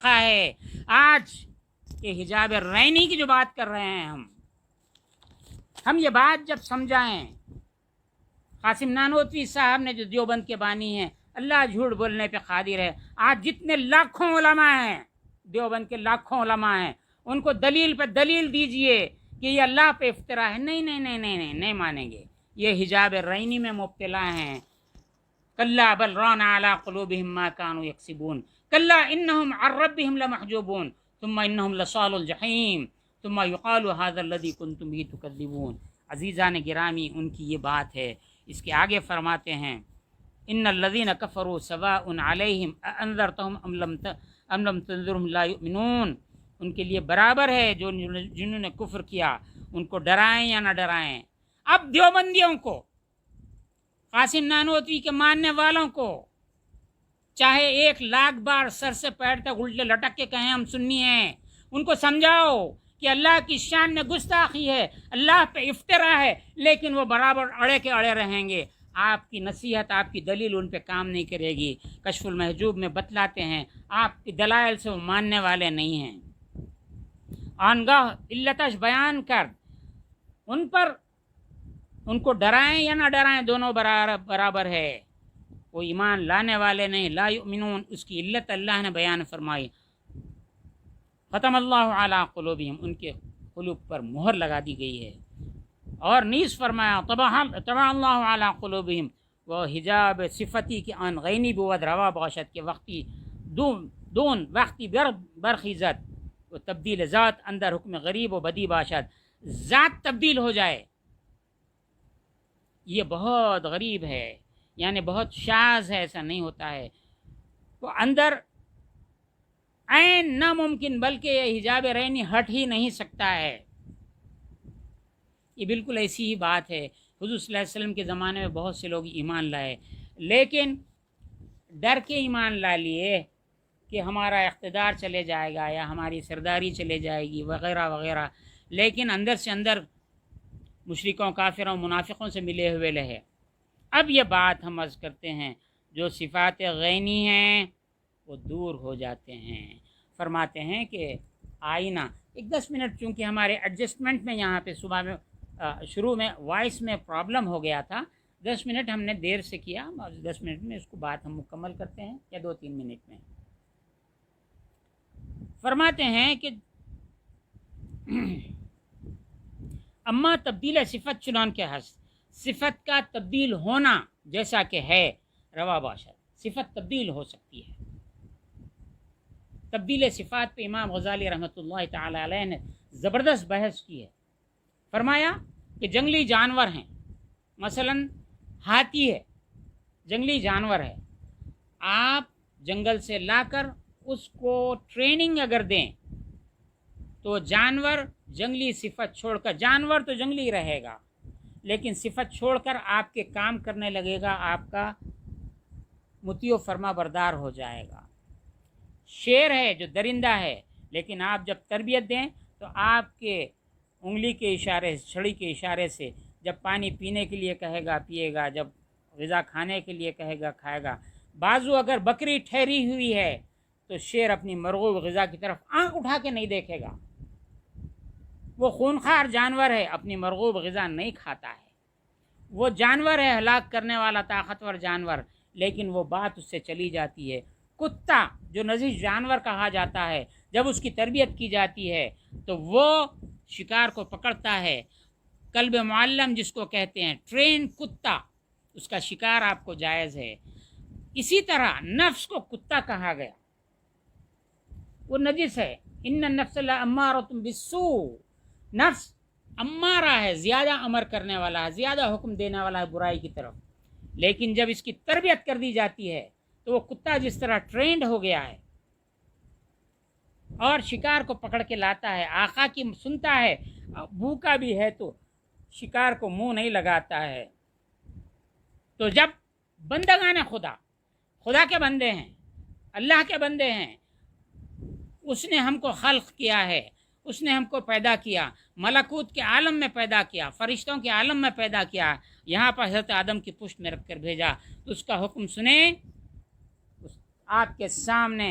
ہے. آج یہ حجاب رینی کی جو بات کر رہے ہیں ہم یہ بات جب سمجھائیں، قاسم نانوتوی صاحب نے جو دیوبند کے بانی ہیں، اللہ جھوٹ بولنے پہ قادر ہے. آج جتنے لاکھوں علماء ہیں، دیوبند کے لاکھوں علماء ہیں، ان کو دلیل پہ دلیل دیجئے کہ یہ اللہ پہ افطرا ہے. نہیں مانیں گے. یہ حجاب رینی میں مبتلا ہیں. کلا بل ران علی قلوبہم ما کانوا یکسبون کلا انہم عن ربہم لمحجوبون ثم انہم لصال الجحیم ثم یقال ھذا الذی کنتم به تکذبون. عزیزان گرامی، ان کی یہ بات ہے. اس کے آگے فرماتے ہیں ان الذین کفروا سواء علیہم اانذرتہم ام لم تنذرہم لا یؤمنون. ان کے لیے برابر ہے جنہوں نے کفر کیا، ان کو ڈرائیں یا نہ ڈرائیں. اب دیوبندیوں کو، قاسم نانوتوی کے ماننے والوں کو، چاہے 1,00,000 بار سر سے پیر تک الٹے لٹک کے کہیں ہم سنی ہیں، ان کو سمجھاؤ کہ اللہ کی شان میں گستاخی ہے، اللہ پہ افطرا ہے، لیکن وہ برابر اڑے کے اڑے رہیں گے. آپ کی نصیحت، آپ کی دلیل ان پہ کام نہیں کرے گی. کشف المحجوب میں بتلاتے ہیں آپ کی دلائل سے وہ ماننے والے نہیں ہیں. آنگاہ علتش بیان کر ان کو ڈرائیں یا نہ ڈرائیں، دونوں برابر ہے. وہ ایمان لانے والے نہیں. لا یؤمنون، اس کی علت اللہ نے بیان فرمائی. ختم اللہ علی قلوبہم، ان کے قلوب پر مہر لگا دی گئی ہے. اور نیز فرمایا طبع اللہ علی قلوبہم، وہ حجاب صفتی کے آن غینی بود روا باشد کے وقتی دون وقتی برخیزت وہ تبدیل ذات اندر حکم غریب و بدی باشد. ذات تبدیل ہو جائے، یہ بہت غریب ہے، یعنی بہت شاذ ہے، ایسا نہیں ہوتا ہے. وہ اندر عین ناممکن، بلکہ یہ حجاب رینی ہٹ ہی نہیں سکتا ہے. یہ بالکل ایسی ہی بات ہے. حضور صلی اللہ علیہ وسلم کے زمانے میں بہت سے لوگ ایمان لائے، لیکن ڈر کے ایمان لا لیے کہ ہمارا اقتدار چلے جائے گا یا ہماری سرداری چلے جائے گی وغیرہ وغیرہ، لیکن اندر سے اندر مشرکوں، کافروں، منافقوں سے ملے ہوئے رہے. اب یہ بات ہم عرض کرتے ہیں، جو صفات غینی ہیں وہ دور ہو جاتے ہیں. فرماتے ہیں کہ آئینہ 10 منٹ، چونکہ ہمارے ایڈجسٹمنٹ میں یہاں پہ صبح میں شروع میں وائس میں پرابلم ہو گیا تھا. 10 منٹ ہم نے دیر سے کیا، 10 منٹ میں اس کو بات ہم مکمل کرتے ہیں، یا 2-3 منٹ میں. فرماتے ہیں کہ اما تبدیل صفت چنان کے حس، صفت کا تبدیل ہونا جیسا کہ ہے روا باشد، صفت تبدیل ہو سکتی ہے. تبدیل صفات پہ امام غزالی رحمۃ اللہ تعالی علیہ نے زبردست بحث کی ہے. فرمایا کہ جنگلی جانور ہیں، مثلا ہاتھی ہے، جنگلی جانور ہے، آپ جنگل سے لا کر اس کو ٹریننگ اگر دیں تو جانور جنگلی صفت چھوڑ کر، جانور تو جنگلی رہے گا لیکن صفت چھوڑ کر آپ کے کام کرنے لگے گا، آپ کا مطیع و فرما بردار ہو جائے گا. شیر ہے جو درندہ ہے، لیکن آپ جب تربیت دیں تو آپ کے انگلی کے اشارے، چھڑی کے اشارے سے جب پانی پینے کے لیے کہے گا پیے گا، جب غذا کھانے کے لیے کہے گا کھائے گا. بازو اگر بکری ٹھہری ہوئی ہے تو شیر اپنی مرغوب غذا کی طرف آنکھ اٹھا کے نہیں دیکھے گا. وہ خونخوار جانور ہے، اپنی مرغوب غذا نہیں کھاتا ہے. وہ جانور ہے ہلاک کرنے والا طاقتور جانور، لیکن وہ بات اس سے چلی جاتی ہے. کتا جو نزیز جانور کہا جاتا ہے، جب اس کی تربیت کی جاتی ہے تو وہ شکار کو پکڑتا ہے. کلب معلم جس کو کہتے ہیں، ٹرین کتا، اس کا شکار آپ کو جائز ہے. اسی طرح نفس کو کتا کہا گیا، وہ نجس ہے. ان النفس لامارۃ بالسوء، نفس امارہ ہے، زیادہ امر کرنے والا ہے، زیادہ حکم دینے والا ہے برائی کی طرف. لیکن جب اس کی تربیت کر دی جاتی ہے تو وہ کتا جس طرح ٹرینڈ ہو گیا ہے اور شکار کو پکڑ کے لاتا ہے، آقا کی سنتا ہے، بھوکا بھی ہے تو شکار کو منہ نہیں لگاتا ہے. تو جب بندگان خدا کے بندے ہیں، اللہ کے بندے ہیں، اس نے ہم کو خلق کیا ہے، اس نے ہم کو پیدا کیا، ملکوت کے عالم میں پیدا کیا، فرشتوں کے عالم میں پیدا کیا، یہاں پر حضرت آدم کی پشت میں رکھ کر بھیجا، تو اس کا حکم سنیں. آپ کے سامنے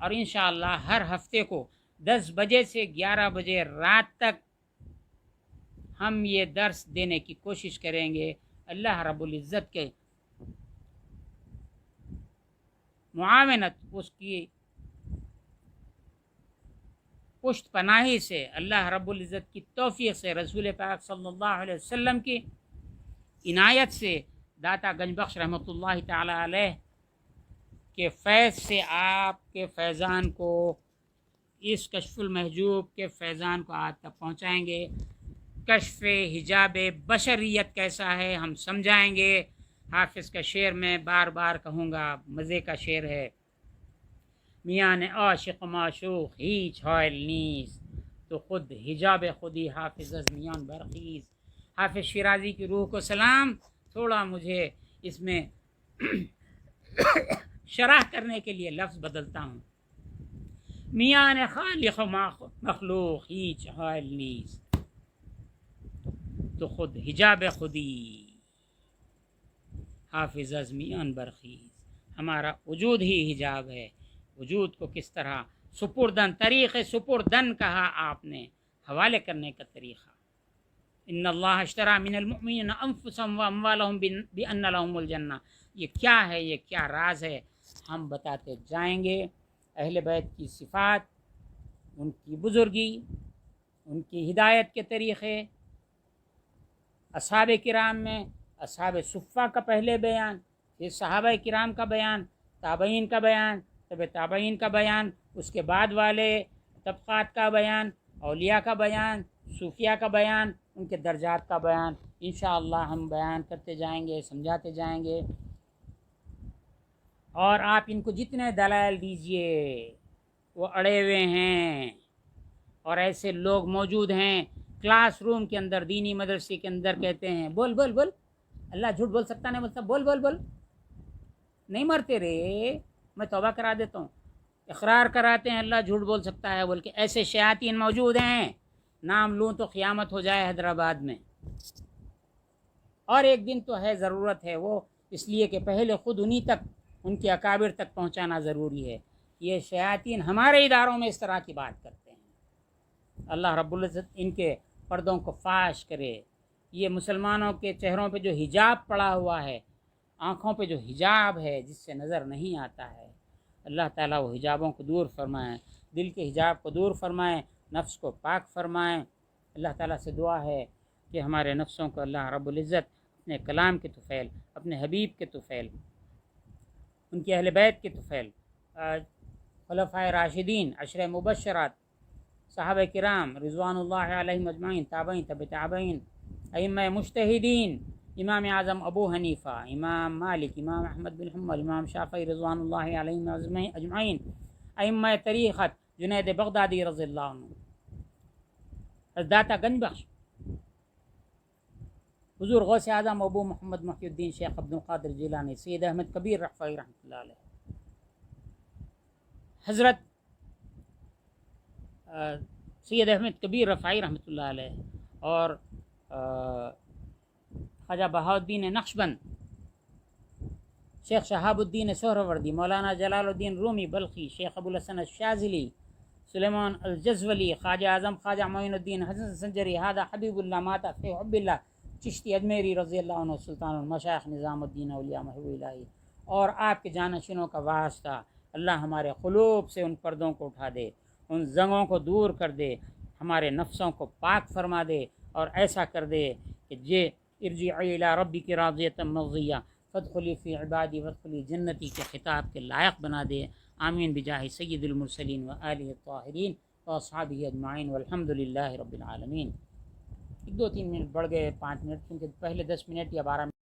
اور انشاءاللہ ہر ہفتے کو 10 بجے سے 11 بجے رات تک ہم یہ درس دینے کی کوشش کریں گے۔ اللہ رب العزت کے معاونت، اس کی پشت پناہی سے، اللہ رب العزت کی توفیق سے، رسول پاک صلی اللہ علیہ وسلم کی عنایت سے، داتا گنج بخش رحمۃ اللہ تعالی علیہ کے فیض سے آپ کے فیضان کو، اس کشف المحجوب کے فیضان کو آپ تک پہنچائیں گے۔ کشف حجاب بشریت کیسا ہے ہم سمجھائیں گے۔ حافظ کا شعر میں بار بار کہوں گا، مزے کا شعر ہے، میان عاشق معشوق هیچ حائل نیست، تو خود حجاب خودی حافظ از میان برخیز۔ حافظ شیرازی کی روح کو سلام۔ تھوڑا مجھے اس میں شرح کرنے کے لیے لفظ بدلتا ہوں، میان خالق و مخلوق هیچ حائل نیست، تو خود حجاب خودی حافظ از میان برخیز۔ ہمارا وجود ہی حجاب ہے۔ وجود کو کس طرح سپردن، طریق سپردن کہا آپ نے، حوالے کرنے کا طریقہ۔ ان اللہ اشترى من المؤمنین انفسهم واموالهم بان لهم الجنہ، یہ کیا ہے، یہ کیا راز ہے، ہم بتاتے جائیں گے۔ اہل بیت کی صفات، ان کی بزرگی، ان کی ہدایت کے طریقے، اصحاب کرام میں اصحاب صفہ کا پہلے بیان، پھر صحابہ کرام کا بیان، تابعین کا بیان، طب تابعین کا بیان، اس کے بعد والے طبقات کا بیان، اولیاء کا بیان، صوفیاء کا بیان، ان کے درجات کا بیان، انشاءاللہ ہم بیان کرتے جائیں گے، سمجھاتے جائیں گے۔ اور آپ ان کو جتنے دلائل دیجئے وہ اڑے ہوئے ہیں، اور ایسے لوگ موجود ہیں کلاس روم کے اندر، دینی مدرسے کے اندر، کہتے ہیں بول بول بول، اللہ جھوٹ بول سکتا نہیں، مطلب بول بول بول، نہیں مرتے رے، میں توبہ کرا دیتا ہوں، اقرار کراتے ہیں اللہ جھوٹ بول سکتا ہے بول کے۔ ایسے شیاطین موجود ہیں، نام لوں تو قیامت ہو جائے حیدرآباد میں۔ اور ایک دن تو ہے، ضرورت ہے وہ، اس لیے کہ پہلے خود انہی تک، ان کے اکابر تک پہنچانا ضروری ہے۔ یہ شیاطین ہمارے اداروں میں اس طرح کی بات کرتے ہیں، اللہ رب العزت ان کے پردوں کو فاش کرے۔ یہ مسلمانوں کے چہروں پہ جو حجاب پڑا ہوا ہے، آنکھوں پہ جو حجاب ہے جس سے نظر نہیں آتا ہے، اللہ تعالیٰ وہ حجابوں کو دور فرمائیں، دل کے حجاب کو دور فرمائیں، نفس کو پاک فرمائیں۔ اللہ تعالیٰ سے دعا ہے کہ ہمارے نفسوں کو اللہ رب العزت اپنے کلام کے طفیل، اپنے حبیب کے طفیل، ان کی اہل بیت کے طفیل، خلفائے راشدین، عشرہ مبشرات، صحابہ کرام رضوان اللہ علیہم اجمعین، تابعین، تبع تابعین، ائمہ مجتہدین، امام اعظم ابو حنیفہ، امام مالک، امام احمد بن حنبل، امام شافعی رضوان اللہ علیہم اجمعین، ائمہ طریقت جنید بغدادی رضی اللہ عنہ، داتا گنج بخش حضور غوث اعظم ابو محمد محی الدین شیخ عبد القادر جیلانی، سید احمد کبیر رفاعی رحمۃ اللہ علیہ، حضرت سید احمد کبیر رفاعی رحمۃ اللہ علیہ، اور خواجہ بہاؤالدین نقشبند، شیخ شہاب الدین سہروردی، مولانا جلال الدین رومی بلخی، شیخ ابو الحسن الشاذلی، سلیمان الجزولی، خواجہ اعظم خواجہ معین الدین حسن سنجری، ہادہ حبیب اللہ ماتا فی حب اللہ چشتی اجمیری رضی اللہ عنہ، سلطان المشائخ نظام الدین اولیاء محبوب الہی، اور آپ کے جانشینوں کا واسطہ اللہ ہمارے قلوب سے ان پردوں کو اٹھا دے، ان زنگوں کو دور کر دے، ہمارے نفسوں کو پاک فرما دے، اور ایسا کر دے کہ جے ارجعی الی ربک راضیۃ مرضیہ فادخلی فی عبادی وادخلی جنتی کے خطاب کے لائق بنا دے۔ آمین بجاہ سید المرسلین و آلہ الطاہرین و اصحابہ اجمعین والحمد للہ رب العالمین۔ 2-3 منٹ بڑھ گئے، 5 منٹ، کیونکہ پہلے 10 منٹ یا 12 منٹ